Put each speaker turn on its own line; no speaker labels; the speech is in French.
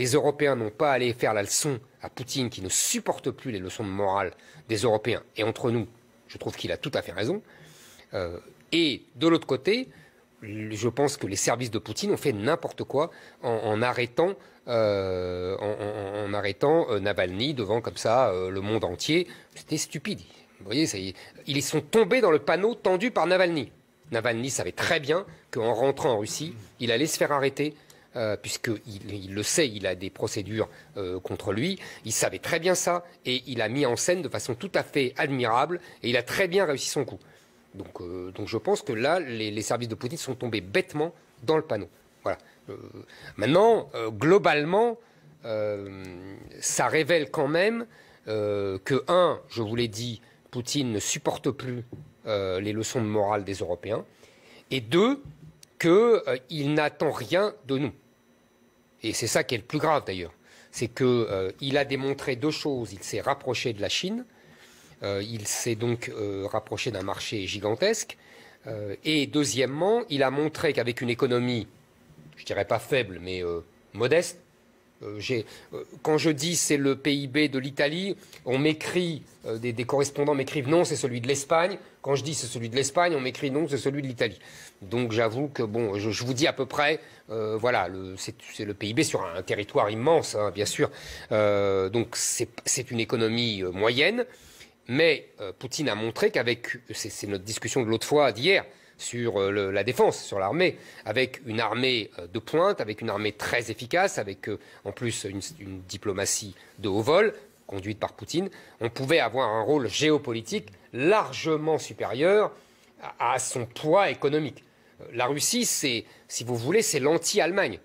Les Européens n'ont pas à aller faire la leçon à Poutine qui ne supporte plus les leçons de morale des Européens. Et entre nous, je trouve qu'il a tout à fait raison. Et de l'autre côté, je pense que les services de Poutine ont fait n'importe quoi en arrêtant Navalny devant comme ça le monde entier. C'était stupide. Vous voyez, ils sont tombés dans le panneau tendu par Navalny. Navalny savait très bien qu'en rentrant en Russie, il allait se faire arrêter. Puisqu'il le sait, il a des procédures contre lui, il savait très bien ça, et il a mis en scène de façon tout à fait admirable, et il a très bien réussi son coup. Donc je pense que là, les services de Poutine sont tombés bêtement dans le panneau. Voilà. Maintenant, globalement, ça révèle quand même que, je vous l'ai dit, Poutine ne supporte plus les leçons de morale des Européens, et deux, qu'il n'attend rien de nous. Et c'est ça qui est le plus grave d'ailleurs. C'est qu'il a démontré deux choses. Il s'est rapproché de la Chine, il s'est donc rapproché d'un marché gigantesque, et deuxièmement, il a montré qu'avec une économie, je dirais pas faible, mais modeste, quand je dis c'est le PIB de l'Italie, on m'écrit, des correspondants m'écrivent non, c'est celui de l'Espagne. Quand je dis c'est celui de l'Espagne, on m'écrit non, c'est celui de l'Italie. Donc j'avoue que bon, je vous dis à peu près, voilà, c'est le PIB sur un territoire immense, hein, bien sûr. Donc c'est une économie moyenne, mais Poutine a montré qu'avec, c'est notre discussion de l'autre fois d'hier, sur la défense, sur l'armée, avec une armée de pointe, avec une armée très efficace, avec en plus une diplomatie de haut vol, conduite par Poutine, on pouvait avoir un rôle géopolitique largement supérieur à son poids économique. La Russie, si vous voulez, c'est l'anti-Allemagne.